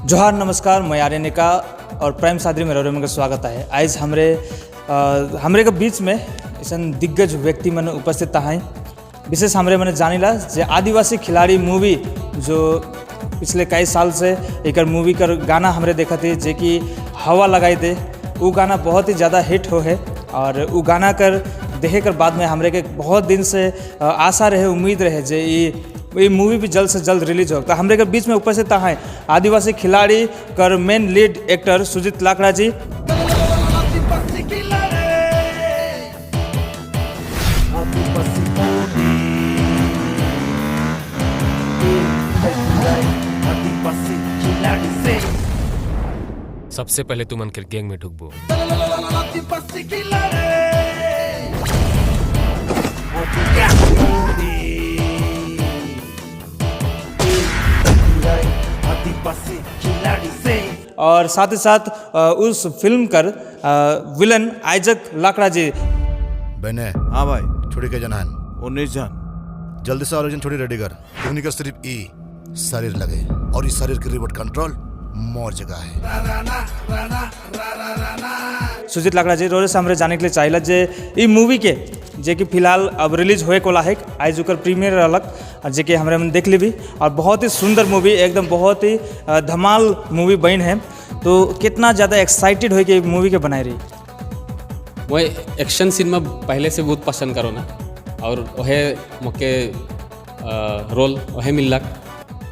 जोहार नमस्कार, मैं आर्यनिका और प्राइम सादरी में रोरे में स्वागत है। आज हमरे के बीच में ऐसा दिग्गज व्यक्ति मन उपस्थित हैं। विशेष हमरे मैंने जानिला जे आदिवासी खिलाड़ी मूवी जो पिछले कई साल से एक मूवी कर गाना हमरे देखा थे जे कि हवा लगाई दे। वो गाना बहुत ही ज़्यादा हिट हो है और वो गाना कर देखे कर बाद में हमरे के बहुत दिन से आशा रहे, उम्मीद रहे जे ये मूवी भी जल्द से जल्द रिलीज हो। तो हमरे के बीच में उपस्थित हैं आदिवासी खिलाड़ी कर main lead actor Sujit Lakra जी। सबसे पहले तू मन कर गैंग में ढुकबो। और साथ ही साथ उस फिल्म कर विलन आइजक लाकड़ा जी। बने हाँ भाई, छोड़ी के जनान 19 जन। जल्दी से ऑरिजिन छोड़ी रेडी कर। टेक्निक का सिर्फ ई शरीर लगे और इस शरीर के रिमोट कंट्रोल मोर जगह है। सुजीत लाकड़ा जी रोरे से हमरे जाने के लिए चाहिए जे ई मूवी के जे कि फिलहाल अब रिलीज होए कोला है। आज ओकर प्रीमियर अलग जे कि हमरे मन देख ली भी और बहुत ही सुंदर मूवी, एकदम बहुत ही धमाल मूवी बन है। तो कितना ज़्यादा एक्साइटेड हो कि मूवी के बनाए रही। वह एक्शन सिनेमा पहले से बहुत पसंद करो ना और वह मोके रोल वह मिलक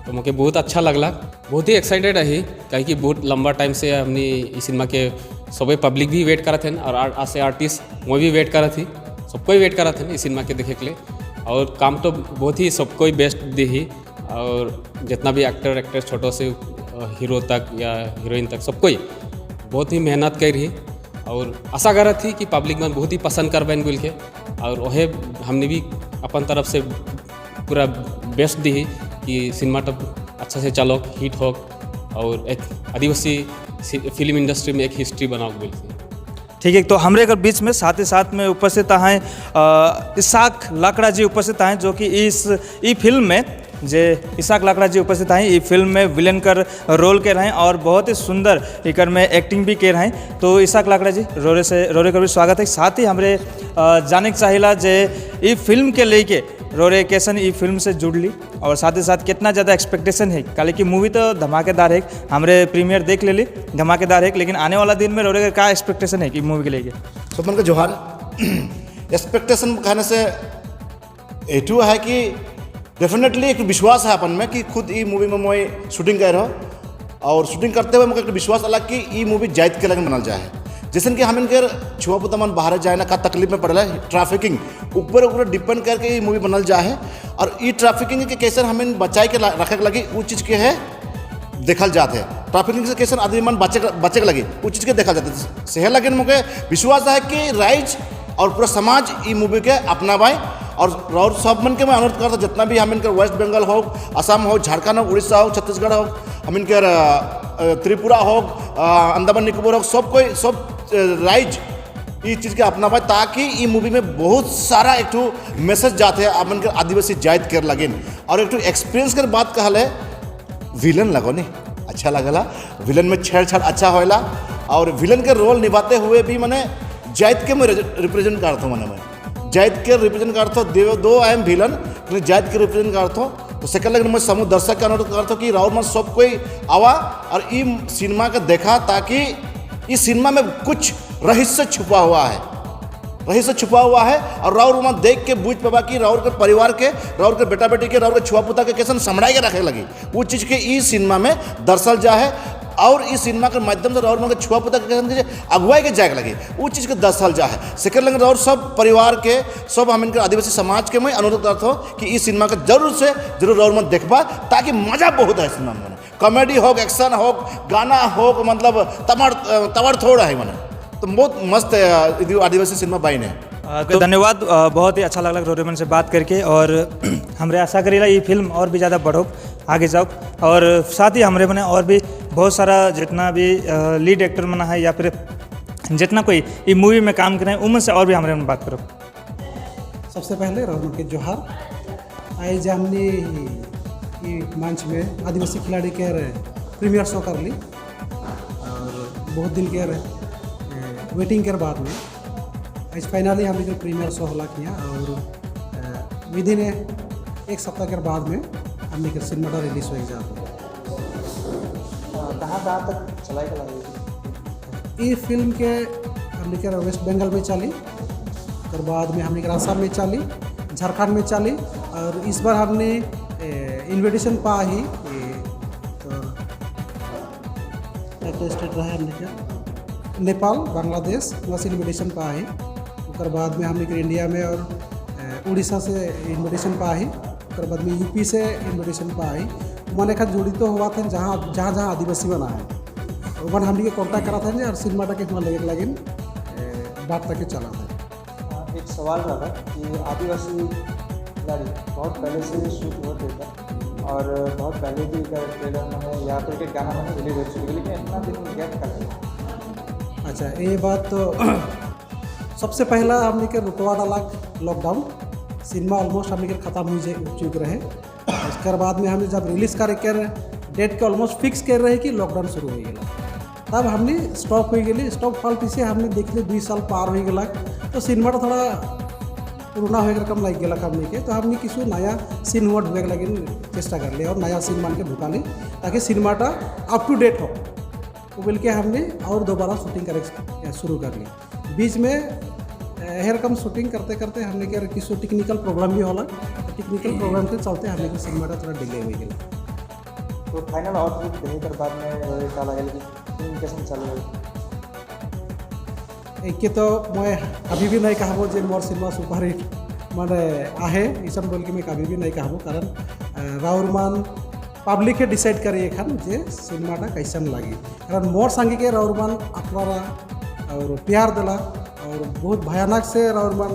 तो मोके बहुत अच्छा लगला। बहुत ही एक्साइटेड रही कहीं बहुत लंबा टाइम से हमने इस सिनेमा के सबे पब्लिक भी वेट करा थे और आज से आर्टिस्ट वो भी वेट करा थी, सबको ही वेट करा थे इस सिनेमा के देखे के लिए। और काम तो बहुत ही सबको ही बेस्ट दी ही और जितना भी एक्टर एक्ट्रेस छोटों से हीरो तक या हीरोइन तक सबको ही बहुत ही मेहनत कर रही और आशा कर थी कि पब्लिक में बहुत ही पसंद कर बैन बोल के। और वह हमने भी अपन तरफ से पूरा बेस्ट दी कि सिनेमा तब अच्छा से चलो, हिट हो और एक आदिवासी फिल्म इंडस्ट्री में एक हिस्ट्री बनाओ बोल के। ठीक है, तो हमरे घर बीच में साथ ही साथ में उपस्थित हैं इसाक लाकड़ा जी उपस्थित हैं जो कि ई फिल्म में जे इसाक लाकड़ा जी उपस्थित हैं। ये फिल्म में विलन कर रोल के रहे और बहुत ही सुंदर इकर में एक्टिंग भी के रहे। तो इसाक लाकड़ा जी रोरे कर भी स्वागत है। साथ ही हमरे जाने के चाहिए जे ये फिल्म के लेके रोरे कैसन ई फिल्म से जुड़ ली और साथ ही साथ कितना ज़्यादा एक्सपेक्टेशन है। कल की मूवी तो धमाकेदार है, हमरे प्रीमियर देख ले ली, धमाकेदार है, लेकिन आने वाला दिन में रोरे का क्या एक्सपेक्टेशन है कि मूवी के लेके। सब मन का जोहार। एक्सपेक्टेशन कहने से एटू है कि डेफिनेटली एक विश्वास है अपन में कि खुद ई मूवी में मैं शूटिंग कर रहा हूँ और शूटिंग करते हुए मुझे एक विश्वास अलग कि ई मूवी जायद के लगन बनल जाए। जैसे कि हम इनके छुआ पुता मन बाहर जाए ना का तकलीफ में पड़े ट्रैफिकिंग ऊपर डिपेंड करके ये मूवी बनल जाए और ई ट्रैफिकिंग के कैसे हम इन बचाए के रखे लगी वो चीज़ के है देखल जाते हैं। ट्रैफिकिंग से कैसे आदमी मन बचे के लगी वो चीज़ के देखा जाते सेह लगे। मुझे विश्वास है कि राइज और पूरा समाज ई मूवी के अपना पाए और सब मन के मैं अनुरोध करता जितना भी हम इनकर वेस्ट बंगाल हो, असम हो, झारखंड हो, उड़ीसा हो, छत्तीसगढ़ हो, हम इनकर त्रिपुरा हो, अंडमान निकोबार हो, सब राइज ये चीज़ के अपना पाए ताकि ये मूवी में बहुत सारा एक ठो मैसेज जाते हैं अपन के आदिवासी जायद कर लगे और एक ठो एक्सपीरियंस कर बात कहल है विलन लगो नहीं अच्छा लगला। विलन में छेड़छाड़ अच्छा होला और विलन के रोल निभाते हुए भी मैंने जायद के मैं रिप्रेजेंट करता हूँ। मैं जायद के रिप्रेजेंट करता हूँ, दो आई एम विलन लेकिन जायद के रिप्रेजेंट करता हूँ। तो सेकंड लगे मैं समूह दर्शक का अनुरोध करता हूँ कि राउर मन सब कोई आवा और ये सिनेमा का देखा ताकि इस सिनेमा में कुछ रहस्य छुपा हुआ है और राउर मन देख के बूझ पावा कि राउर के परिवार के, राउर के बेटा बेटी के, राउर के छुआ पुता के कैसे संभड़ाई के रखे लगी वो चीज़ के इस सिनेमा में दर्शल जाए और इस सिनेमा के माध्यम से राउर मन के छुआ पुता के कैसे अगुवाई के जाए लगे वो चीज़ के दर्शल जाए। सेकंड लगे राउर सब परिवार के सब हम इनके आदिवासी समाज के मैं अनुरोध करता हूँ कि इस सिनेमा का जरूर राउर मन देखबा ताकि मजा बहुत है सिनेमा में। कॉमेडी हो, एक्शन हो, गाना हो, मतलब तमड़ थोड़ा है मैंने तो बहुत मस्त आदिवासी सिनेमा बाइन है। तो धन्यवाद, बहुत ही अच्छा लगला रोरेमन से बात करके और हमरे आशा करेला ये फिल्म और भी ज़्यादा बढ़ो, आगे जाओ और साथ ही हमरे मने और भी बहुत सारा जितना भी लीड एक्टर मना है या फिर जितना कोई ये मूवी में काम करें उनमें से और भी हमरे में बात करो। सबसे पहले रोहन के जोहार। आज हमने मंच में आदिवासी खिलाड़ी के प्रीमियर शो कर ली और बहुत दिन के वेटिंग के बाद में आज फाइनली हमने जो प्रीमियर शो होला किया और विद इन एक सप्ताह के बाद में हमने के सिनेमा रिलीज हो जाता कहाँ तक चलाई कलाई ये फिल्म के हमने के वेस्ट बंगाल में चली उसके बाद में हमने के आसाम में चली झारखंड में चली और इस बार हमने इन्विटेशन पा ही तो स्टेट रहा है हमने क्या नेपाल बांग्लादेश वहाँ से इन्विटेशन पा ही उसके बाद में हमने के इंडिया में और उड़ीसा से इन्विटेशन पा ही उसके बाद में यूपी से इन्विटेशन पा ही मैंने खा जुड़ी तो हुआ था जहाँ जहाँ आदिवासी बना है वन हमने के कॉन्टैक्ट करा था और सिनेमा के वहाँ लगे लगे बात तक चला था। एक सवाल रहा कि आदिवासी खिलाड़ी बहुत पहले से शूट होते थे और बहुत पहले भी ट्रेलर में या फिर गाना में रिलीज हो चुकी है, लेकिन इतना दिन गैप कर। अच्छा ये बात तो सबसे पहला हमने के रुकवा डाला लॉकडाउन सिनेमा ऑलमोस्ट हमने के ख़त्म हो चुके रहे उसके बाद में हमने जब रिलीज़ कर डेट के ऑलमोस्ट फिक्स कर रहे कि लॉकडाउन शुरू हो गया तब हमने स्टॉप हो गई स्टॉप फल पीछे हमने देख ली 2 साल पार हो गया तो सिनेमा थोड़ा पुराना हो कम लग गया हमने के तो हमने किसी नया सीन हुआ ढूंढे लगे चेष्टा कर लिया और नया सीन मान के ढुका ली ताकि सिनेमाटा अप टू डेट हो वो बोल के हमने और दोबारा शूटिंग कर शुरू कर ली बीच में हेर कम शूटिंग करते करते हमने के किसी टेक्निकल प्रॉब्लम भी होला टेक्निकल प्रॉब्लम के चलते हमने के सिनेमाटा थोड़ा डिले हो गया तो फाइनल आउटपुट देने के बाद में क्या लगे कि फिल्म कैसे चल रही एक के तो मैं कभी भी नहीं कहबो जे मोर सिनेमा सुपरहिट माने आहे इसन बोल के मैं कभी भी नहीं कहबो कारण राउरमान पब्लिक के डिसाइड करे एखन जे सिनेमाटा कैसन लगी कारण मोर संगे के राउरमान अपनारा और प्यार दिला और बहुत भयानक से राउरमान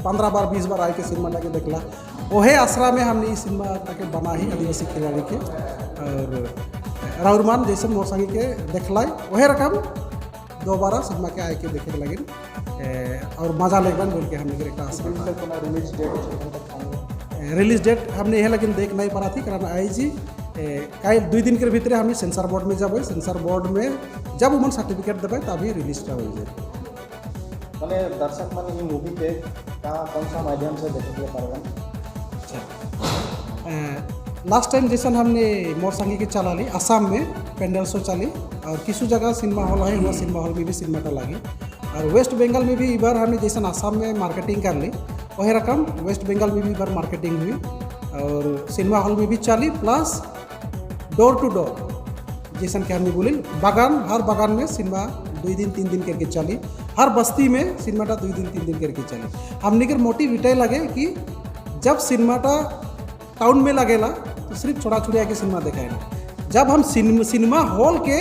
15 बार 20 बार आए के सिनेमाटा के देखला वही आसरा में हमने इस सिनेमाटा के बना ही आदिवासी खिलाड़ी के और राउरमान जैसे मोर संगे के देखलाई वही रकम दोबारा सिनेमा के आए के देखे लगे और मजा लेगन बोल के हमने एक आसरा रिलीज डेट रिलीज डेट हमने यह लेकिन देख नहीं पा रहा थी कारण आई जी कल 2 दिन के भीतर हमने सेंसर बोर्ड में जब सेंसर बोर्ड में जब उमन सर्टिफिकेट देवे तभी रिलीज हो जाए मैंने दर्शक मन ये मूवी के कौन सा माध्यम से देखेंगे पारगन लास्ट टाइम जैसा हमने मोर संगी के चला ली आसाम में पेंडल शो चली और किसी जगह सिनेमा हॉल है वहाँ सिनेमा हॉल में भी सिनेमाटा लगी और वेस्ट बंगाल में भी इबार हमने जैसा आसाम में मार्केटिंग कर ली वही रकम वेस्ट बंगाल में भी इबार मार्केटिंग हुई और सिनेमा हॉल में भी चली प्लस डोर टू डोर जैसा कि हमने बोली बागान हर बागान में सिनेमा 2 दिन 3 दिन करके चली हर बस्ती में सिनेमाटा 2 दिन 3 दिन करके चली हमने के मोटिव इटाई लगे कि जब सिनेमाटा टाउन में लगेला तो सिर्फ छोटा छोटा के सिनेमा देखाएला जब हम सिनेमा हॉल के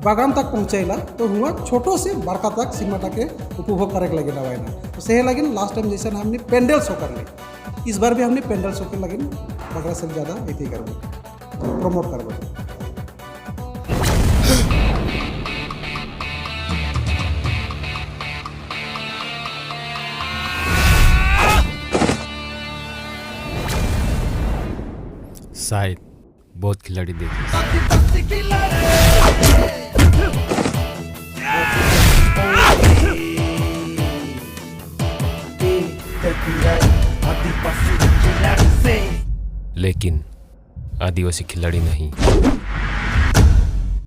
बागान तक पहुँचेला तो हुआ छोटो से बड़का तक सिनेमाटा के उपभोग करे लगे ना तो सही लगे लास्ट टाइम जैसे हमने पेंडल शो कर ली इस बार भी हमने पेंडल शो के लगे बकरा से ज़्यादा ये करबो प्रमोट करबो शायद बहुत खिलाड़ी देखे लेकिन आदिवासी खिलाड़ी नहीं।